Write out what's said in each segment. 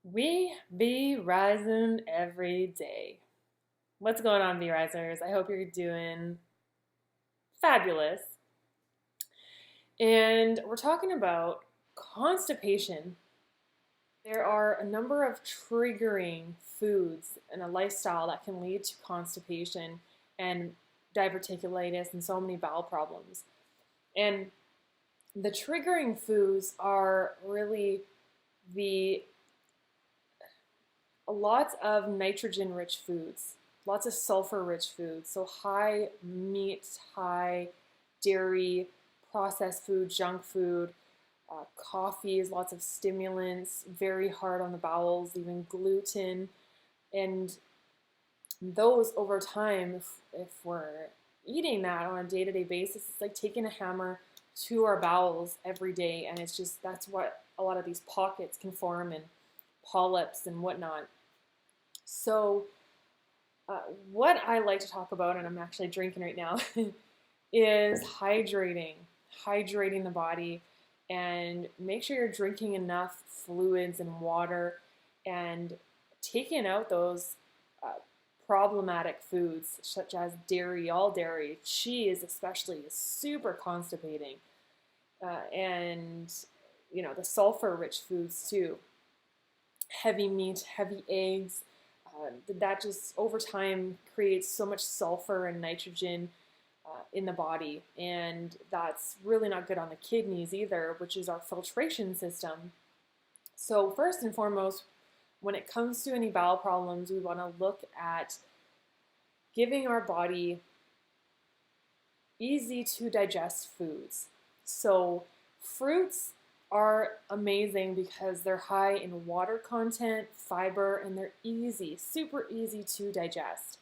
We be rising every day. What's going on, be risers? I hope you're doing fabulous. And we're talking about constipation. There are a number of triggering foods and a lifestyle that can lead to constipation and diverticulitis and so many bowel problems. And the triggering foods are really the lots of nitrogen rich foods, lots of sulfur rich foods. So high meat, high dairy, processed food, junk food, coffees, lots of stimulants, very hard on the bowels, even gluten. And those over time, if we're eating that on a day to day basis, it's like taking a hammer to our bowels every day. And it's just that's what a lot of these pockets can form and polyps and whatnot. So, what I like to talk about, and I'm actually drinking right now, is hydrating the body, and make sure you're drinking enough fluids and water, and taking out those uh, problematic foods such as dairy, all dairy, cheese especially is super constipating, and the sulfur-rich foods too, heavy meat, heavy eggs. That just over time creates so much sulfur and nitrogen in the body, and that's really not good on the kidneys either, which is our filtration system. So first and foremost, when it comes to any bowel problems, we want to look at giving our body easy to digest foods. So fruits are amazing because they're high in water content, fiber, and they're easy, super easy to digest.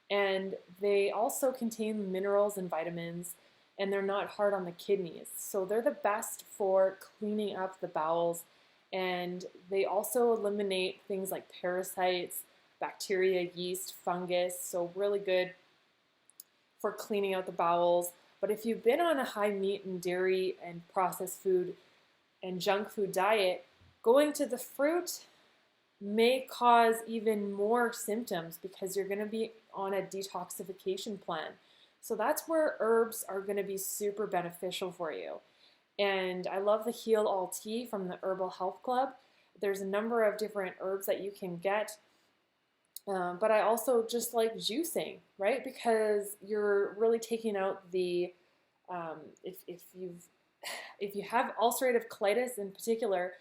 And they also contain minerals and vitamins, and they're not hard on the kidneys. So they're the best for cleaning up the bowels, and they also eliminate things like parasites, bacteria, yeast, fungus. So really good for cleaning out the bowels. But if you've been on a high meat and dairy and processed food and junk food diet, going to the fruit may cause even more symptoms because you're going to be on a detoxification plan. So that's where herbs are going to be super beneficial for you. And I love the Heal All Tea from the Herbal Health Club. There's a number of different herbs that you can get. But I also just like juicing, right? Because you're really taking out the if you have ulcerative colitis in particular,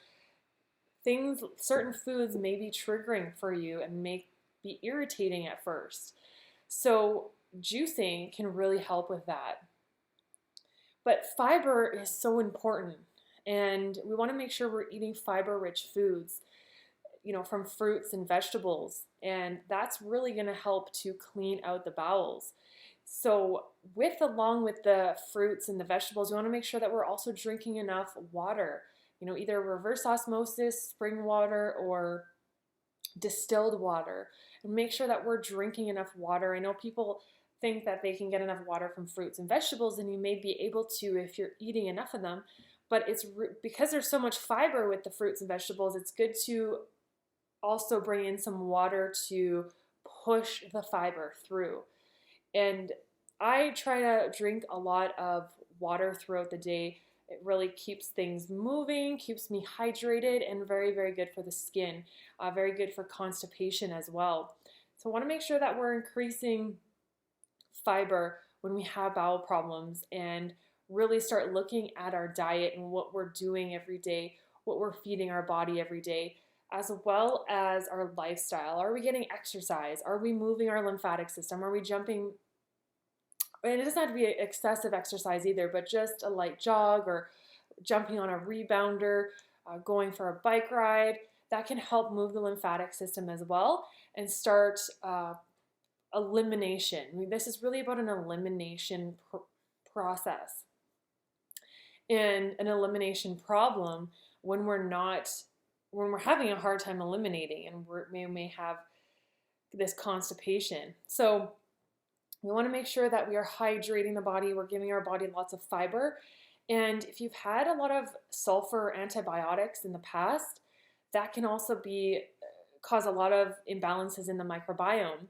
certain foods may be triggering for you and may be irritating at first. So juicing can really help with that. But fiber is so important, and we want to make sure we're eating fiber-rich foods, from fruits and vegetables, and that's really going to help to clean out the bowels. So, along with the fruits and the vegetables, we want to make sure that we're also drinking enough water. Either reverse osmosis, spring water, or distilled water, and make sure that we're drinking enough water. I know people think that they can get enough water from fruits and vegetables, and you may be able to if you're eating enough of them. But because there's so much fiber with the fruits and vegetables, it's good to also bring in some water to push the fiber through. And I try to drink a lot of water throughout the day. It really keeps things moving, keeps me hydrated, and very, very good for the skin. Very good for constipation as well. So I want to make sure that we're increasing fiber when we have bowel problems, and really start looking at our diet and what we're doing every day, what we're feeding our body every day, as well as our lifestyle. Are we getting exercise? Are we moving our lymphatic system? Are we jumping? And it doesn't have to be excessive exercise either, but just a light jog or jumping on a rebounder, going for a bike ride. That can help move the lymphatic system as well and start elimination. I mean, this is really about an elimination process and an elimination problem when we're having a hard time eliminating, and we may have this constipation. So we want to make sure that we are hydrating the body, we're giving our body lots of fiber. And if you've had a lot of sulfur antibiotics in the past, that can also cause a lot of imbalances in the microbiome.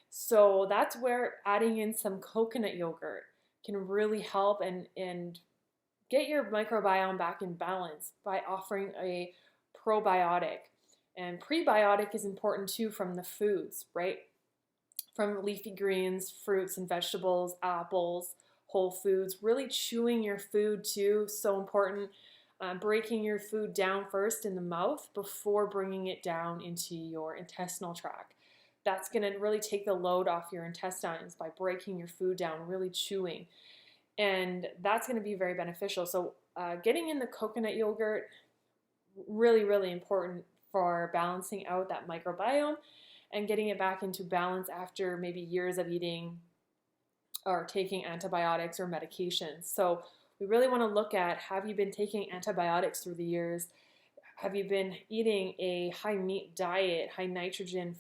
So that's where adding in some coconut yogurt can really help and get your microbiome back in balance by offering a probiotic. And prebiotic is important too from the foods, right? From leafy greens, fruits and vegetables, apples, whole foods, really chewing your food too, so important. Breaking your food down first in the mouth before bringing it down into your intestinal tract. That's going to really take the load off your intestines by breaking your food down, really chewing. And that's going to be very beneficial. So getting in the coconut yogurt, really, really important for balancing out that microbiome and getting it back into balance after maybe years of eating or taking antibiotics or medications. So we really want to look at, have you been taking antibiotics through the years? Have you been eating a high meat diet, high nitrogen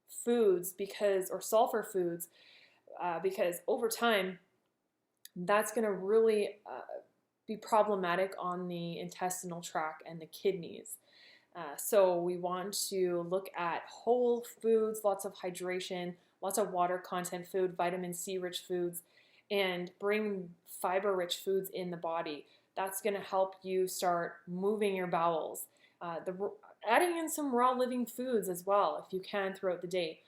foods or sulfur foods? Because over time, that's going to really be problematic on the intestinal tract and the kidneys. So we want to look at whole foods, lots of hydration, lots of water content food, vitamin C rich foods, and bring fiber rich foods in the body. That's going to help you start moving your bowels. Adding in some raw living foods as well, if you can, throughout the day,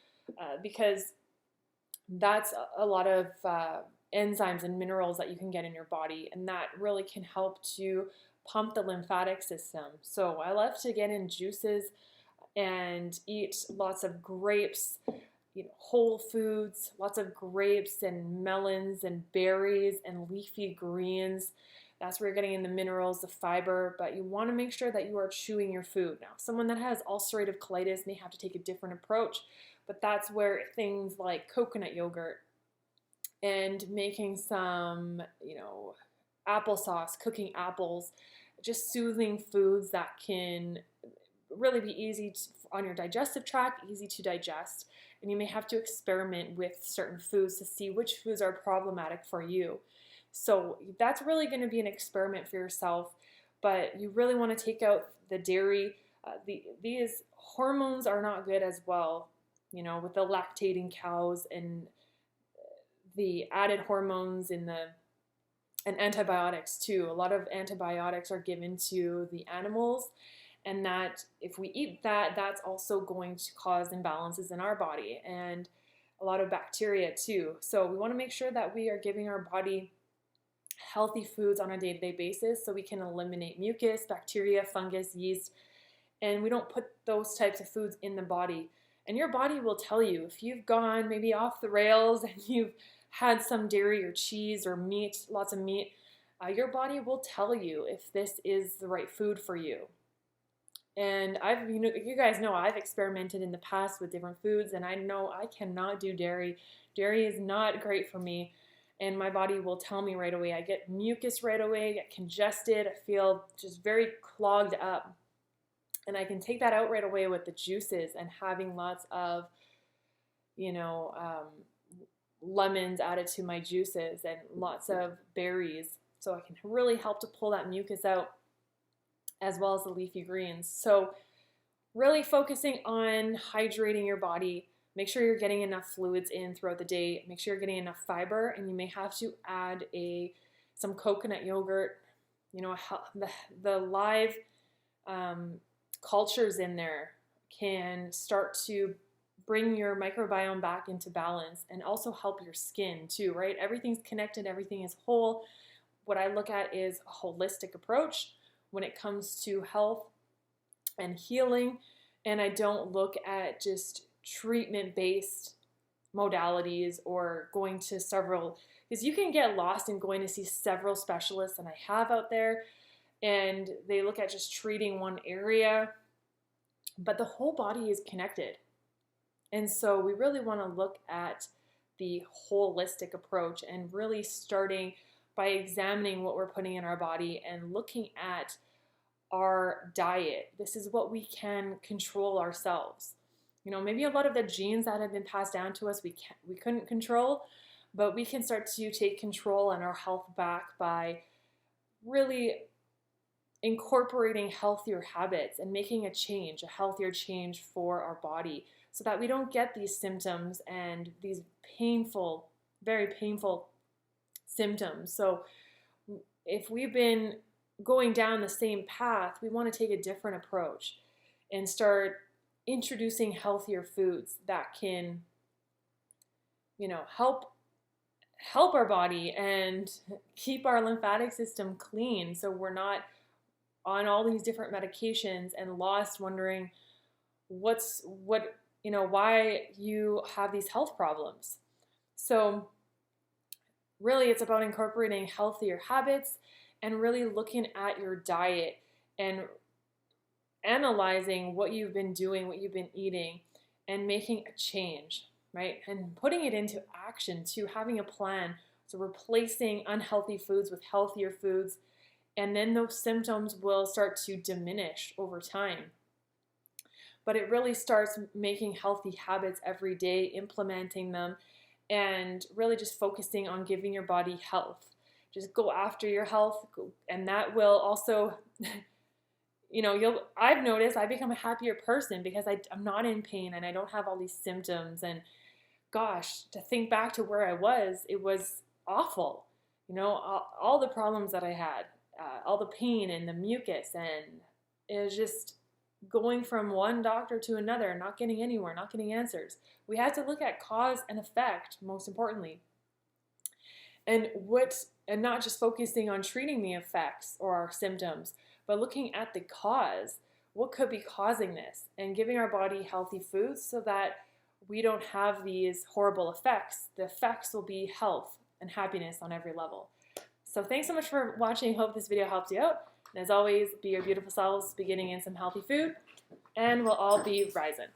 because that's a lot of enzymes and minerals that you can get in your body, and that really can help to pump the lymphatic system. So I love to get in juices and eat lots of grapes, whole foods, lots of grapes and melons and berries and leafy greens. That's where you're getting in the minerals, the fiber, but you want to make sure that you are chewing your food. Now, someone that has ulcerative colitis may have to take a different approach, but that's where things like coconut yogurt and making some, applesauce, cooking apples, just soothing foods that can really be easy on your digestive tract, easy to digest. And you may have to experiment with certain foods to see which foods are problematic for you. So that's really going to be an experiment for yourself, but you really want to take out the dairy. These hormones are not good as well, with the lactating cows and the added hormones and antibiotics too. A lot of antibiotics are given to the animals, and that if we eat that, that's also going to cause imbalances in our body and a lot of bacteria too. So we want to make sure that we are giving our body healthy foods on a day-to-day basis so we can eliminate mucus, bacteria, fungus, yeast, and we don't put those types of foods in the body. And your body will tell you if you've gone maybe off the rails and you've had some dairy or cheese or meat, lots of meat, your body will tell you if this is the right food for you. And you guys know I've experimented in the past with different foods, and I know I cannot do dairy. Dairy is not great for me, and my body will tell me right away. I get mucus right away, I get congested, I feel just very clogged up. And I can take that out right away with the juices and having lots of, lemons added to my juices and lots of berries. So I can really help to pull that mucus out, as well as the leafy greens. So really focusing on hydrating your body. Make sure you're getting enough fluids in throughout the day. Make sure you're getting enough fiber, and you may have to add some coconut yogurt. The live cultures in there can start to bring your microbiome back into balance and also help your skin too, right? Everything's connected, everything is whole. What I look at is a holistic approach when it comes to health and healing, and I don't look at just treatment-based modalities or going to several, because you can get lost in going to see several specialists, and I have out there, and they look at just treating one area, but the whole body is connected. And so we really want to look at the holistic approach and really starting by examining what we're putting in our body and looking at our diet. This is what we can control ourselves. Maybe a lot of the genes that have been passed down to us we couldn't control, but we can start to take control and our health back by really incorporating healthier habits and making a change, a healthier change for our body, so that we don't get these symptoms and these painful, very painful symptoms. So if we've been going down the same path, we want to take a different approach and start introducing healthier foods that can, help our body and keep our lymphatic system clean, so we're not on all these different medications and lost wondering why you have these health problems. So really it's about incorporating healthier habits and really looking at your diet and analyzing what you've been doing, what you've been eating, and making a change, right? And putting it into action too, having a plan. So replacing unhealthy foods with healthier foods, and then those symptoms will start to diminish over time. But it really starts making healthy habits every day, implementing them, and really just focusing on giving your body health. Just go after your health, and that will also, I've noticed I become a happier person because I'm not in pain and I don't have all these symptoms. And gosh, to think back to where I was, it was awful. All the problems that I had, all the pain and the mucus, and it was just going from one doctor to another, not getting anywhere, not getting answers. We had to look at cause and effect, most importantly. And not just focusing on treating the effects or our symptoms, but looking at the cause. What could be causing this? And giving our body healthy foods so that we don't have these horrible effects. The effects will be health and happiness on every level. So thanks so much for watching. Hope this video helps you out. And as always, be your beautiful selves, beginning in some healthy food, and we'll all be rising.